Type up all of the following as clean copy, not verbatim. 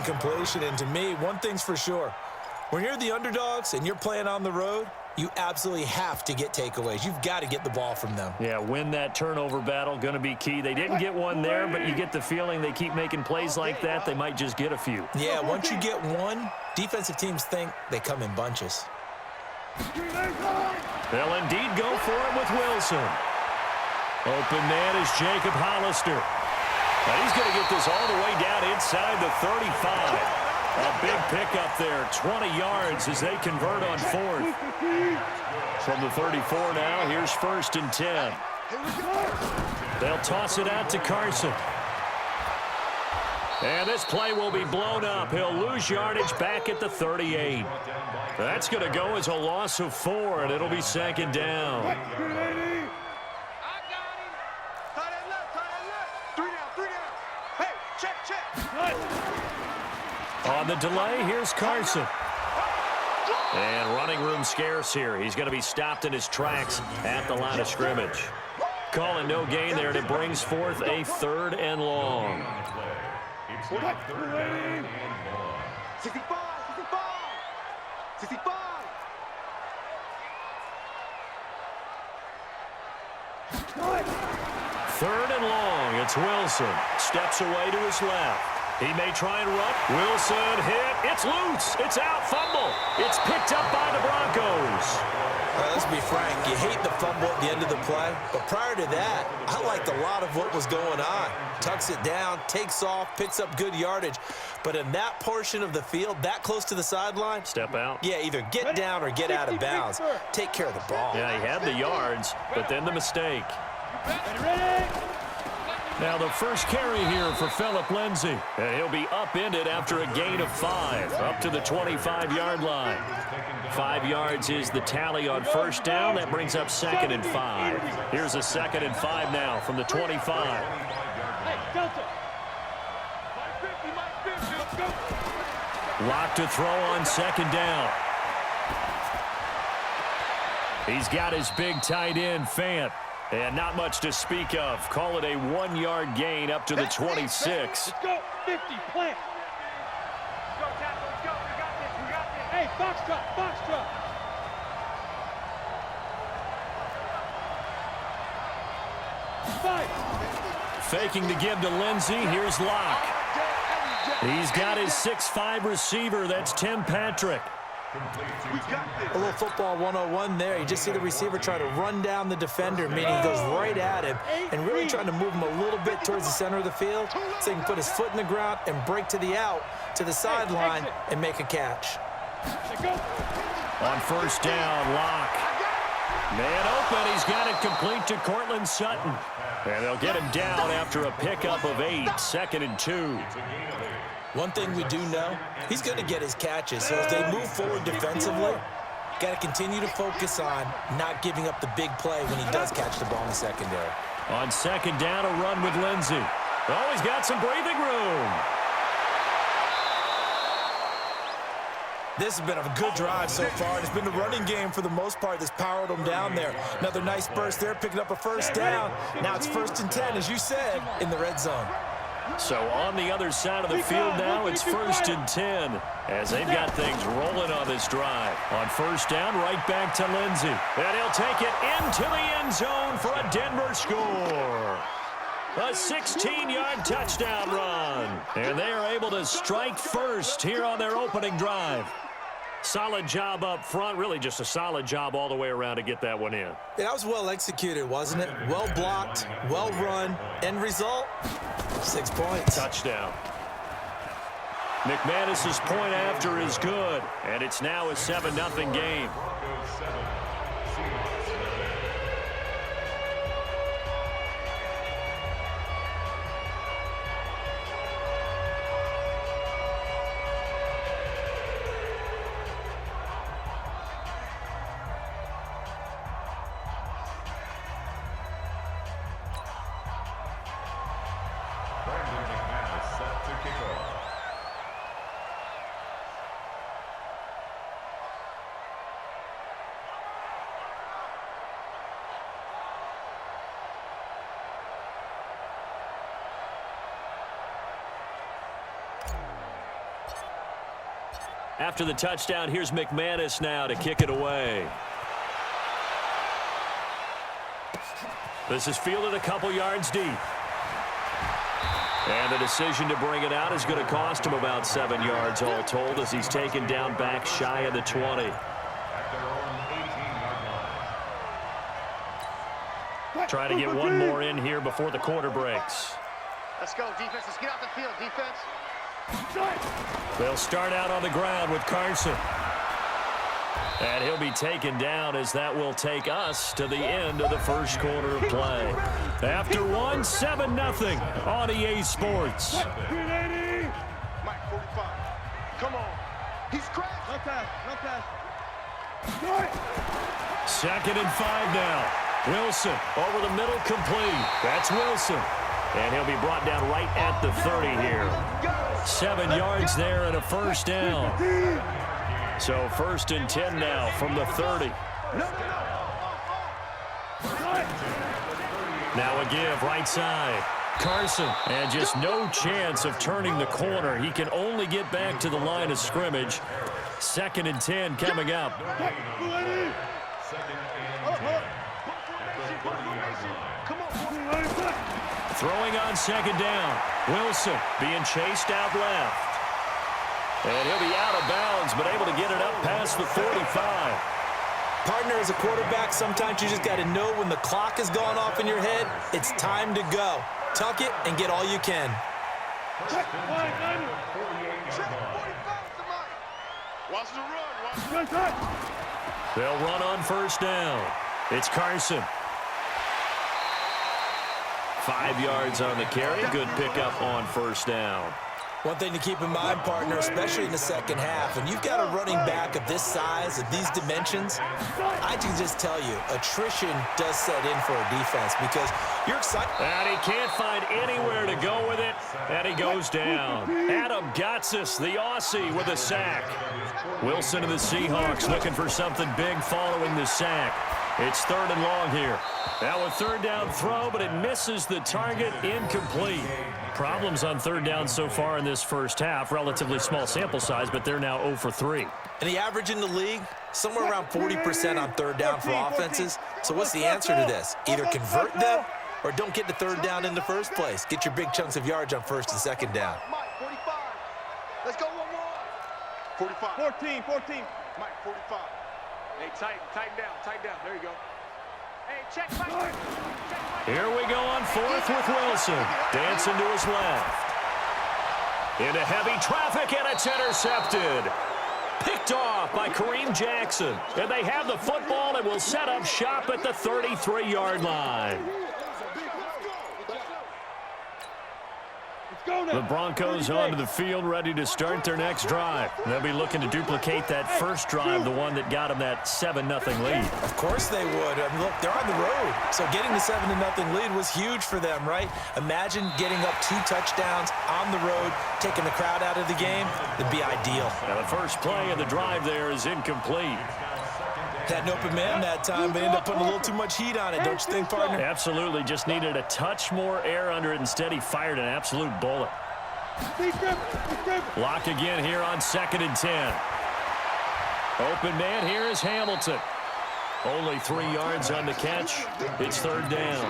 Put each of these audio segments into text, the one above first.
incompletion. And to me, one thing's for sure. When you're the underdogs and you're playing on the road, you absolutely have to get takeaways. You've got to get the ball from them. Yeah, win that turnover battle, going to be key. They didn't get one there, but you get the feeling they keep making plays like that, they might just get a few. Yeah, once you get one, defensive teams think they come in bunches. They'll indeed go for it with Wilson. Open man is Jacob Hollister. Now he's going to get this all the way down inside the 35. A big pickup there, 20 yards as they convert on fourth. From the 34 now, here's 1st and 10. They'll toss it out to Carson. And this play will be blown up. He'll lose yardage back at the 38. That's going to go as a loss of 4, and it'll be 2nd down. On the delay, here's Carson. And running room scarce here. He's going to be stopped in his tracks at the line of scrimmage. Calling no gain there, and it brings forth a 3rd and long. Third and long. It's Wilson. Steps away to his left. He may try and run. Wilson hit. It's loose. It's out. Fumble. It's picked up by the Broncos. Let's be frank. You hate the fumble at the end of the play. But prior to that, I liked a lot of what was going on. Tucks it down, takes off, picks up good yardage. But in that portion of the field, that close to the sideline. Step out. Yeah, either get down or get out of bounds. Take care of the ball. Yeah, he had the yards, but then the mistake. Now the first carry here for Phillip Lindsay. And he'll be upended after a gain of 5, up to the 25-yard line. 5 yards is the tally on 1st down. That brings up 2nd and 5. Here's a 2nd and 5 now from the 25. Lock to throw on 2nd down. He's got his big tight end, Fant. And not much to speak of. Call it a 1-yard gain up to the 26. Let's go, 50, plant. Let's go, tackle, let's go. We got this, we got this. Hey, box truck. Faking the give to Lindsay. Here's Locke. He's got his 6'5 receiver. That's Tim Patrick. A little football 101 there. You just see the receiver try to run down the defender, meaning he goes right at him and really trying to move him a little bit towards the center of the field so he can put his foot in the ground and break to the out, to the sideline, and make a catch. On 1st down, Locke. Man open. He's got it complete to Cortland Sutton. And they'll get him down after a pickup of 8, 2nd and 2. One thing we do know, he's going to get his catches. So as they move forward defensively, got to continue to focus on not giving up the big play when he does catch the ball in the secondary. On 2nd down, a run with Lindsay. Oh, he's got some breathing room. This has been a good drive so far. It's been the running game for the most part that's powered them down there. Another nice burst there, picking up a 1st down. Now it's 1st and 10, as you said, in the red zone. So on the other side of the field now, it's 1st and 10 as they've got things rolling on this drive. On 1st down, right back to Lindsay. And he'll take it into the end zone for a Denver score. A 16-yard touchdown run. And they are able to strike first here on their opening drive. Solid job up front. Really just a solid job all the way around to get that one in. Yeah, that was well executed, wasn't it? Well blocked, well run. End result, 6 points. Touchdown. McManus's point after is good. And it's now a 7-0 game. After the touchdown, here's McManus now to kick it away. This is fielded a couple yards deep. And the decision to bring it out is going to cost him about 7 yards all told as he's taken down back shy of the 20. Trying to get one more in here before the quarter breaks. Let's go, defense. Let's get out the field, defense. They'll start out on the ground with Carson. And he'll be taken down as that will take us to the end of the first quarter of play. After 7-0 on EA Sports. Mike, 45. Come on. He's cracked. No pass, no pass. 2nd and 5 now. Wilson over the middle, complete. That's Wilson. And he'll be brought down right at the 30 here. 7 yards there and a first down. So 1st and 10 now from the 30. Now a give right side. Carson, and just no chance of turning the corner. He can only get back to the line of scrimmage. 2nd and 10 coming up. Throwing on 2nd down. Wilson being chased out left. And he'll be out of bounds, but able to get it up past the 45. Partner, as a quarterback, sometimes you just got to know when the clock has gone off in your head, it's time to go. Tuck it and get all you can. Watch the run. They'll run on 1st down. It's Carson. 5 yards on the carry. Good pickup on 1st down. One thing to keep in mind, partner, especially in the second half, when you've got a running back of this size, of these dimensions, I can just tell you, attrition does set in for a defense because you're excited. And he can't find anywhere to go with it, and he goes down. Adam Gotsis, the Aussie, with a sack. Wilson of the Seahawks looking for something big following the sack. It's 3rd and long here. Now a 3rd down throw, but it misses the target, incomplete. Problems on 3rd down so far in this first half. Relatively small sample size, but they're now 0 for 3. And the average in the league, somewhere around 40% on 3rd down for offenses. So what's the answer to this? Either convert them or don't get to 3rd down in the first place. Get your big chunks of yards on 1st and 2nd down. Mike, 45. Let's go one more. 45. 14. Mike, 45. Hey, tighten down. There you go. Hey, check Mike. Here we go on 4th with Wilson. Dancing to his left. Into heavy traffic, and it's intercepted. Picked off by Kareem Jackson. And they have the football and will set up shop at the 33-yard line. The Broncos onto the field, ready to start their next drive. They'll be looking to duplicate that first drive, the one that got them that 7-0 lead. Of course they would. I mean, look, they're on the road. So getting the 7-0 lead was huge for them, right? Imagine getting up 2 touchdowns on the road, taking the crowd out of the game. It'd be ideal. Now the first play of the drive there is incomplete. Had an open man that time, but ended up putting a little too much heat on it, don't you think, partner? Absolutely. Just needed a touch more air under it. Instead, he fired an absolute bullet. Lock again here on 2nd and 10. Open man here is Hamilton. Only 3 yards on the catch. It's 3rd down.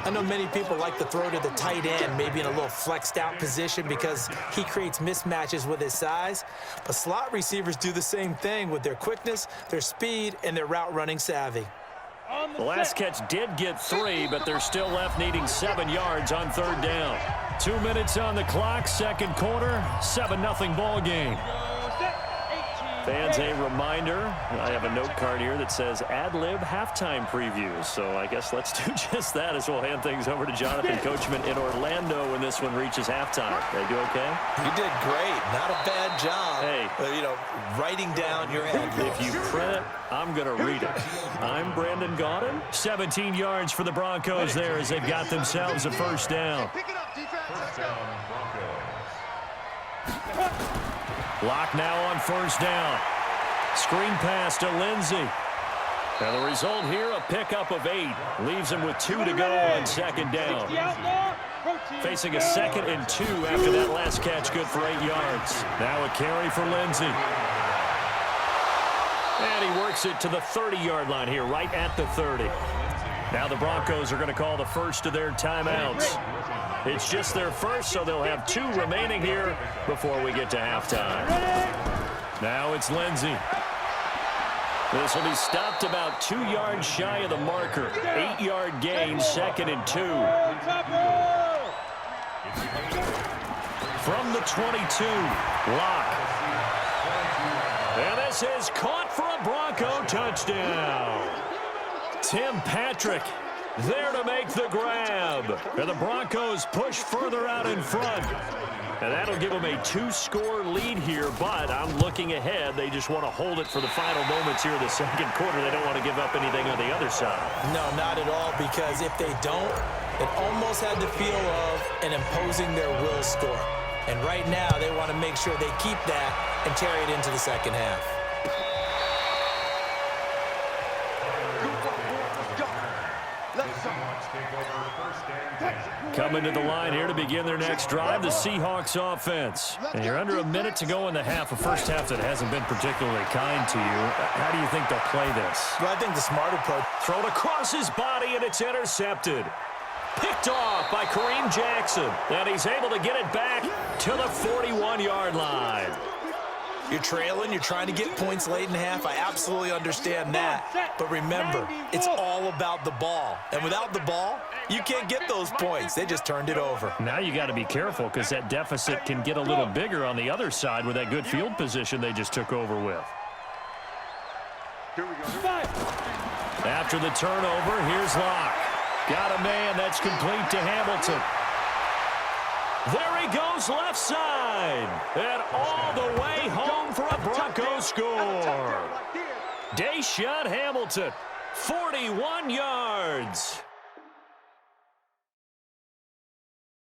I know many people like to throw to the tight end, maybe in a little flexed out position because he creates mismatches with his size. But slot receivers do the same thing with their quickness, their speed, and their route running savvy. The last catch did get 3, but they're still left needing 7 yards on 3rd down. 2 minutes on the clock, 2nd quarter, 7-0 ball game. Fans, a reminder, I have a note card here that says ad-lib halftime previews. So I guess let's do just that as we'll hand things over to Jonathan Coachman in Orlando when this one reaches halftime. They do okay? You did great. Not a bad job. Hey. Writing down your ad-libs. If you print it, I'm going to read it. I'm Brandon Gaudin. 17 yards for the Broncos there as they've got themselves a 1st down. Pick it up, defense. Let's go. Lock now on 1st down. Screen pass to Lindsey. And the result here, a pickup of 8. Leaves him with 2 to go on 2nd down. Facing a 2nd and 2 after that last catch, good for 8 yards. Now a carry for Lindsey. And he works it to the 30-yard line here, right at the 30. Now the Broncos are going to call the first of their timeouts. It's just their first, so they'll have 2 remaining here before we get to halftime. Now it's Lindsey. This will be stopped about 2 yards shy of the marker. 8-yard gain, 2nd and 2. From the 22, Locke. And this is caught for a Bronco touchdown. Tim Patrick there to make the grab. And the Broncos push further out in front. And that'll give them a 2-score lead here, but I'm looking ahead. They just want to hold it for the final moments here in the second quarter. They don't want to give up anything on the other side. No, not at all, because if they don't, it almost had the feel of an imposing their will score. And right now, they want to make sure they keep that and carry it into the second half. Coming to the line here to begin their next drive, the Seahawks offense. And you're under a minute to go in the half, a first half that hasn't been particularly kind to you. How do you think they'll play this? Well, I think the smart approach. Thrown across his body, and it's intercepted. Picked off by Kareem Jackson. And he's able to get it back to the 41-yard line. You're trailing, you're trying to get points late in half. I absolutely understand that. But remember, it's all about the ball. And without the ball, you can't get those points. They just turned it over. Now you got to be careful because that deficit can get a little bigger on the other side with that good field position they just took over with. Here we go. After the turnover, here's Locke. Got a man that's complete to Hamilton. There he goes left side. And all the way home for a Broncos score. Deshaun Hamilton, 41 yards.